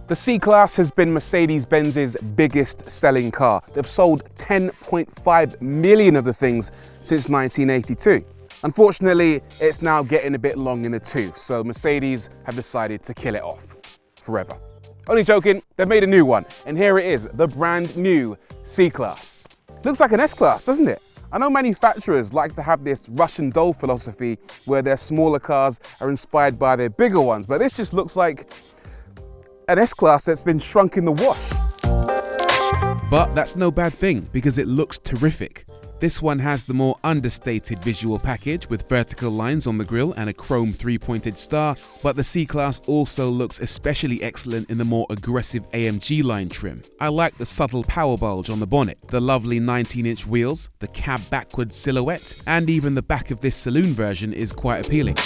The C-Class has been Mercedes-Benz's biggest selling car. They've sold 10.5 million of the things since 1982. Unfortunately, it's now getting a bit long in the tooth, so Mercedes have decided to kill it off forever. Only joking, they've made a new one, and here it is, the brand new C-Class. Looks like an S-Class, doesn't it? I know manufacturers like to have this Russian doll philosophy where their smaller cars are inspired by their bigger ones, but this just looks like an S-Class that's been shrunk in the wash. But that's no bad thing because it looks terrific. This one has the more understated visual package with vertical lines on the grille and a chrome 3-pointed star, but the C-Class also looks especially excellent in the more aggressive AMG line trim. I like the subtle power bulge on the bonnet, the lovely 19-inch wheels, the cab backwards silhouette, and even the back of this saloon version is quite appealing.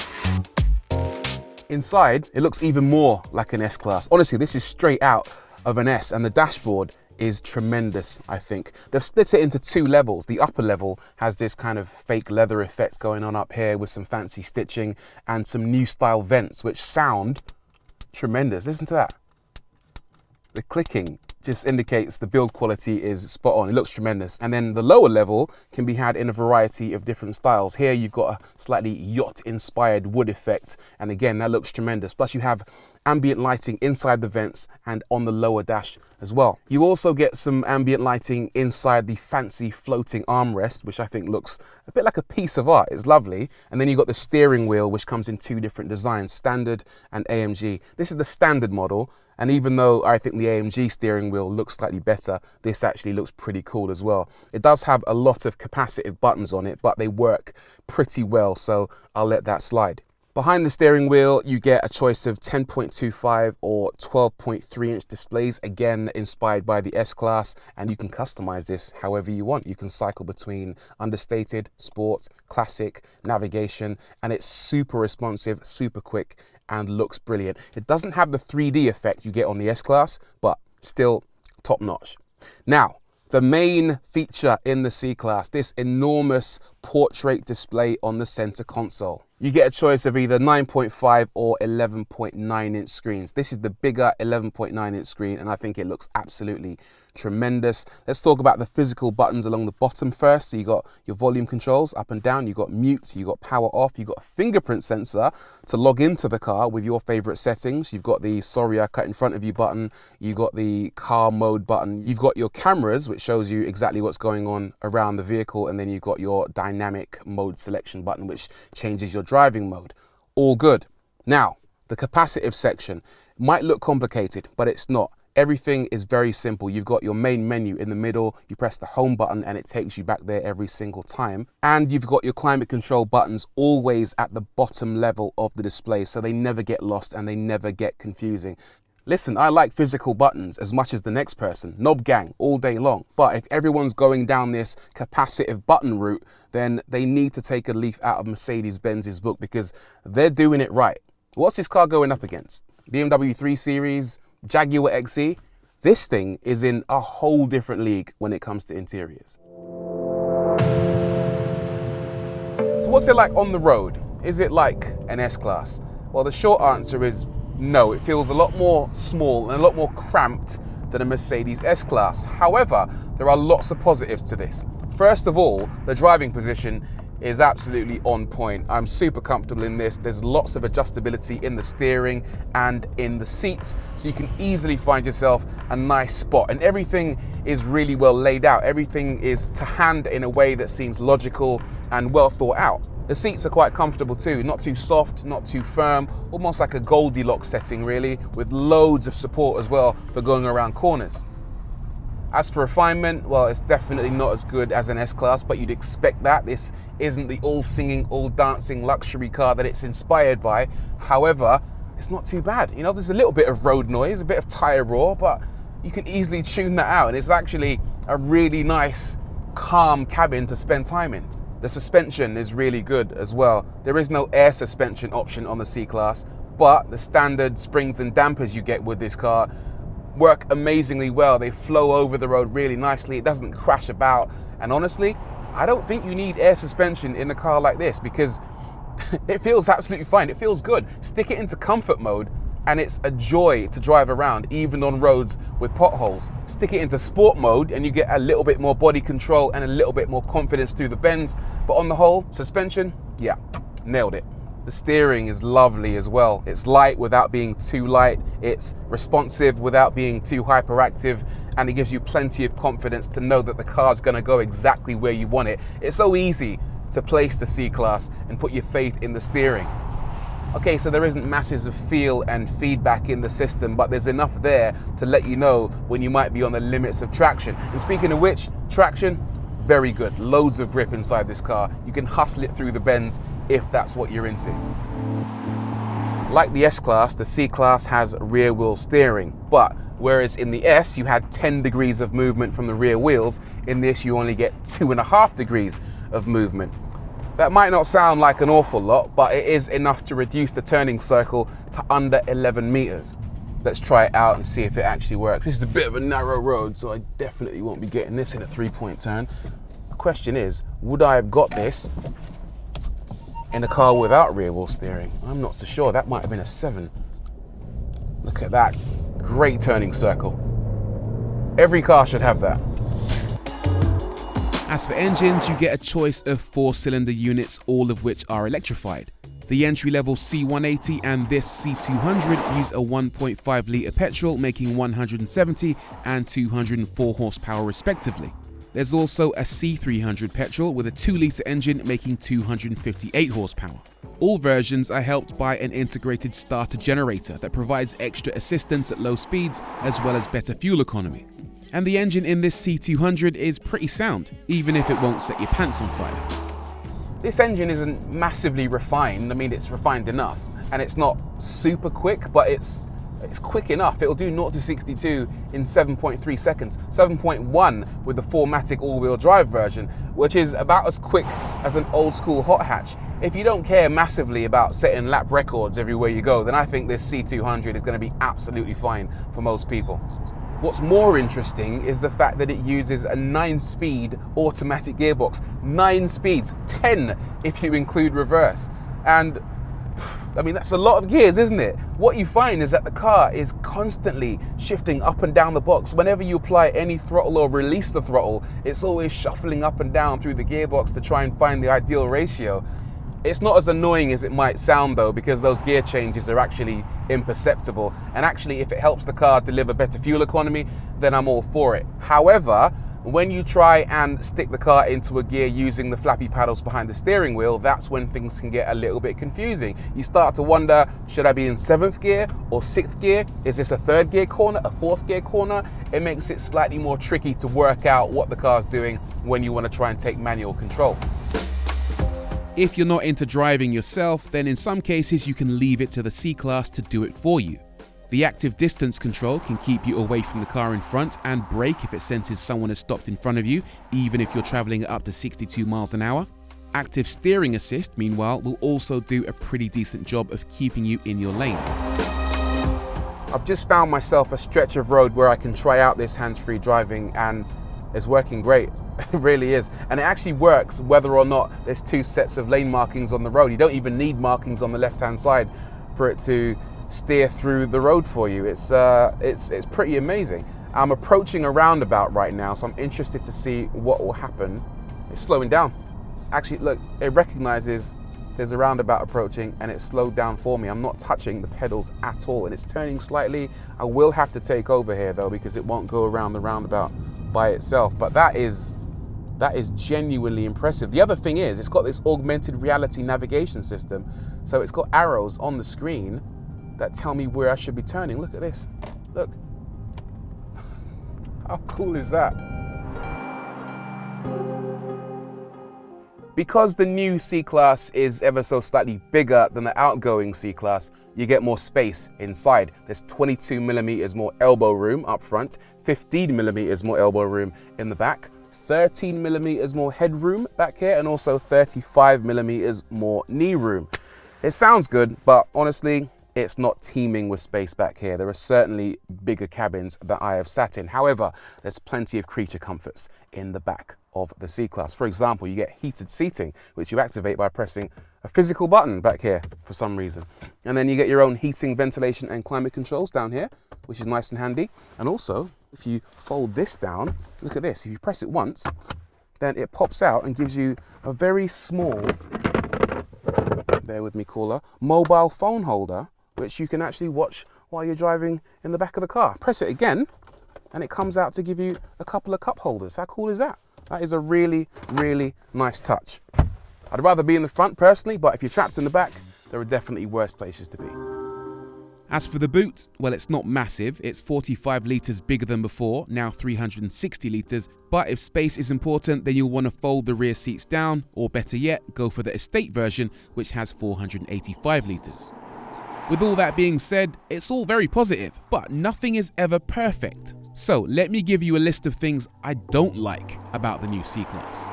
Inside, it looks even more like an S-Class. Honestly, this is straight out of an S, and the dashboard is tremendous, I think. They've split it into two levels. The upper level has this kind of fake leather effect going on up here with some fancy stitching and some new style vents, which sound tremendous. Listen to that. The clicking just indicates the build quality is spot on. It looks tremendous. And then the lower level can be had in a variety of different styles. Here you've got a slightly yacht inspired wood effect. And again, that looks tremendous. Plus you have ambient lighting inside the vents and on the lower dash as well. You also get some ambient lighting inside the fancy floating armrest, which I think looks a bit like a piece of art. It's lovely. And then you've got the steering wheel, which comes in two different designs, standard and AMG. This is the standard model. And even though I think the AMG steering wheel looks slightly better, this actually looks pretty cool as well. It does have a lot of capacitive buttons on it, but they work pretty well, so I'll let that slide. Behind the steering wheel, you get a choice of 10.25 or 12.3-inch displays, again inspired by the S-Class, and you can customize this however you want. You can cycle between understated, sport, classic, navigation, and it's super responsive, super quick, and looks brilliant. It doesn't have the 3D effect you get on the S-Class, but still top notch. Now, the main feature in the C-Class, this enormous portrait display on the center console. You get a choice of either 9.5 or 11.9-inch screens. This is the bigger 11.9-inch screen, and I think it looks absolutely tremendous. Let's talk about the physical buttons along the bottom first. So you got your volume controls up and down, you got mute, you got power off, you got a fingerprint sensor to log into the car with your favorite settings. You've got the sorry I cut in front of you button, you got the car mode button, you've got your cameras, which shows you exactly what's going on around the vehicle, and then you've got your dynamic mode selection button, which changes your driving mode. All good. Now, the capacitive section might look complicated, but it's not. Everything is very simple. You've got your main menu in the middle, you press the home button and it takes you back there every single time. And you've got your climate control buttons always at the bottom level of the display, so they never get lost and they never get confusing. Listen, I like physical buttons as much as the next person, knob gang all day long. But if everyone's going down this capacitive button route, then they need to take a leaf out of Mercedes-Benz's book because they're doing it right. What's this car going up against? BMW 3 Series, Jaguar XE? This thing is in a whole different league when it comes to interiors. So what's it like on the road? Is it like an S-Class? Well, the short answer is no. It feels a lot more small and a lot more cramped than a Mercedes S-Class. However, there are lots of positives to this. First of all, the driving position is absolutely on point. I'm super comfortable in this. There's lots of adjustability in the steering and in the seats, so you can easily find yourself a nice spot, and everything is really well laid out. Everything is to hand in a way that seems logical and well thought out. The seats are quite comfortable too, not too soft, not too firm, almost like a Goldilocks setting really, with loads of support as well for going around corners. As for refinement, well, it's definitely not as good as an S-Class, but you'd expect that. This isn't the all-singing, all-dancing luxury car that it's inspired by. However, it's not too bad. You know, there's a little bit of road noise, a bit of tire roar, but you can easily tune that out, and it's actually a really nice, calm cabin to spend time in. The suspension is really good as well. There is no air suspension option on the C-Class, but the standard springs and dampers you get with this car work amazingly well. They flow over the road really nicely. It doesn't crash about. And honestly, I don't think you need air suspension in a car like this, because it feels absolutely fine. It feels good. Stick it into comfort mode and it's a joy to drive around, even on roads with potholes. Stick it into sport mode and you get a little bit more body control and a little bit more confidence through the bends. But on the whole, suspension, yeah, nailed it. The steering is lovely as well. It's light without being too light. It's responsive without being too hyperactive. And it gives you plenty of confidence to know that the car's gonna go exactly where you want it. It's so easy to place the C-Class and put your faith in the steering. Okay, so there isn't masses of feel and feedback in the system, but there's enough there to let you know when you might be on the limits of traction. And speaking of which, traction, very good. Loads of grip inside this car. You can hustle it through the bends if that's what you're into. Like the S-Class, the C-Class has rear wheel steering, but whereas in the S you had 10 degrees of movement from the rear wheels, in this you only get 2.5 degrees of movement. That might not sound like an awful lot, but it is enough to reduce the turning circle to under 11 meters. Let's try it out and see if it actually works. This is a bit of a narrow road, so I definitely won't be getting this in a 3-point turn. The question is, would I have got this in a car without rear wheel steering? I'm not so sure. That might have been a 7. Look at that. Great turning circle. Every car should have that. As for engines, you get a choice of 4-cylinder units, all of which are electrified. The entry-level C180 and this C200 use a 1.5 litre petrol, making 170 and 204 horsepower respectively. There's also a C300 petrol with a 2 litre engine making 258 horsepower. All versions are helped by an integrated starter generator that provides extra assistance at low speeds as well as better fuel economy. And the engine in this C200 is pretty sound, even if it won't set your pants on fire. This engine isn't massively refined. I mean, it's refined enough, and it's not super quick, but it's quick enough. It'll do 0 to 62 in 7.3 seconds, 7.1 with the 4MATIC all-wheel drive version, which is about as quick as an old school hot hatch. If you don't care massively about setting lap records everywhere you go, then I think this C200 is going to be absolutely fine for most people. What's more interesting is the fact that it uses a 9-speed automatic gearbox. 9 speeds, 10 if you include reverse. And I mean, that's a lot of gears, isn't it? What you find is that the car is constantly shifting up and down the box. Whenever you apply any throttle or release the throttle, it's always shuffling up and down through the gearbox to try and find the ideal ratio. It's not as annoying as it might sound though, because those gear changes are actually imperceptible. And actually, if it helps the car deliver better fuel economy, then I'm all for it. However, when you try and stick the car into a gear using the flappy paddles behind the steering wheel, that's when things can get a little bit confusing. You start to wonder, should I be in 7th gear or 6th gear? Is this a 3rd gear corner, a 4th gear corner? It makes it slightly more tricky to work out what the car's doing when you want to try and take manual control. If you're not into driving yourself, then in some cases you can leave it to the C-Class to do it for you. The active distance control can keep you away from the car in front and brake if it senses someone has stopped in front of you, even if you're traveling at up to 62 miles an hour. Active steering assist, meanwhile, will also do a pretty decent job of keeping you in your lane. I've just found myself a stretch of road where I can try out this hands-free driving, and it's working great. It really is. And it actually works whether or not there's 2 sets of lane markings on the road. You don't even need markings on the left-hand side for it to steer through the road for you. It's pretty amazing. I'm approaching a roundabout right now, so I'm interested to see what will happen. It's slowing down. It's actually, look, it recognizes there's a roundabout approaching and it's slowed down for me. I'm not touching the pedals at all, and it's turning slightly. I will have to take over here though, because it won't go around the roundabout by itself. But that is genuinely impressive. The other thing is, it's got this augmented reality navigation system. So it's got arrows on the screen that tell me where I should be turning. Look at this. Look. How cool is that? Because the new C-Class is ever so slightly bigger than the outgoing C-Class, you get more space inside. There's 22 millimeters more elbow room up front, 15 millimeters more elbow room in the back, 13 millimeters more headroom back here, and also 35 millimeters more knee room. It sounds good, but honestly, it's not teeming with space back here. There are certainly bigger cabins that I have sat in. However, there's plenty of creature comforts in the back of the C-Class. For example, you get heated seating, which you activate by pressing a physical button back here for some reason. And then you get your own heating, ventilation and climate controls down here, which is nice and handy. And also, if you fold this down, look at this. If you press it once, then it pops out and gives you a very small, bear with me caller, mobile phone holder, which you can actually watch while you're driving in the back of the car. Press it again, and it comes out to give you a couple of cup holders. How cool is that? That is a really, really nice touch. I'd rather be in the front personally, but if you're trapped in the back, there are definitely worse places to be. As for the boot, well, it's not massive. It's 45 litres bigger than before, now 360 litres. But if space is important, then you'll want to fold the rear seats down, or better yet, go for the estate version, which has 485 litres. With all that being said, it's all very positive, but nothing is ever perfect. So let me give you a list of things I don't like about the new C-Class.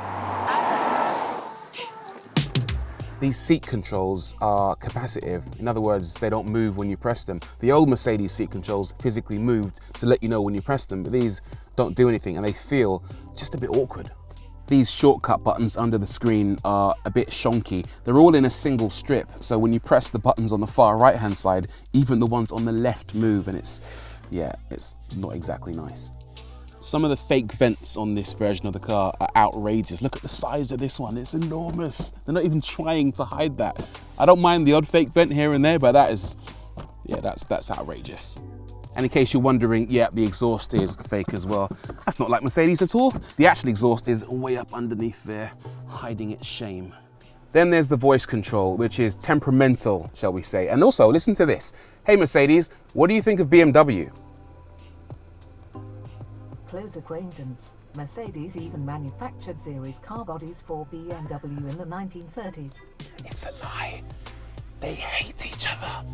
These seat controls are capacitive. In other words, they don't move when you press them. The old Mercedes seat controls physically moved to let you know when you press them, but these don't do anything and they feel just a bit awkward. These shortcut buttons under the screen are a bit shonky. They're all in a single strip, so when you press the buttons on the far right hand side, even the ones on the left move, and it's not exactly nice. Some of the fake vents on this version of the car are outrageous. Look at the size of this one, it's enormous. They're not even trying to hide that. I don't mind the odd fake vent here and there, but that's outrageous. And in case you're wondering, yeah, the exhaust is fake as well. That's not like Mercedes at all. The actual exhaust is way up underneath there, hiding its shame. Then there's the voice control, which is temperamental, shall we say. And also, listen to this. Hey Mercedes, what do you think of BMW? Close acquaintance. Mercedes even manufactured series car bodies for BMW in the 1930s. It's a lie. They hate each other.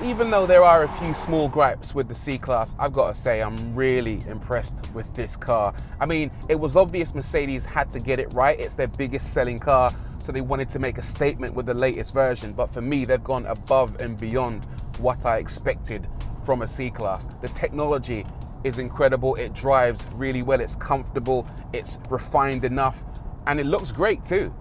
Even though there are a few small gripes with the C-Class, I've got to say I'm really impressed with this car. I mean, it was obvious Mercedes had to get it right. It's their biggest selling car, so they wanted to make a statement with the latest version. But for me, they've gone above and beyond what I expected from a C-Class. The technology is incredible. It drives really well. It's comfortable. It's refined enough, and it looks great too.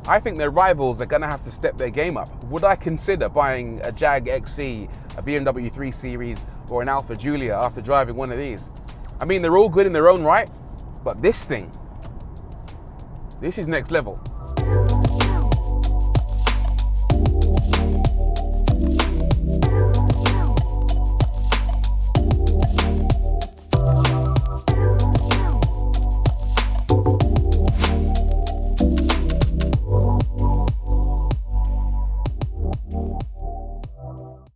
I think their rivals are going to have to step their game up. Would I consider buying a Jag XE, a BMW 3 Series, or an Alfa Giulia after driving one of these? I mean, they're all good in their own right, but this is next level.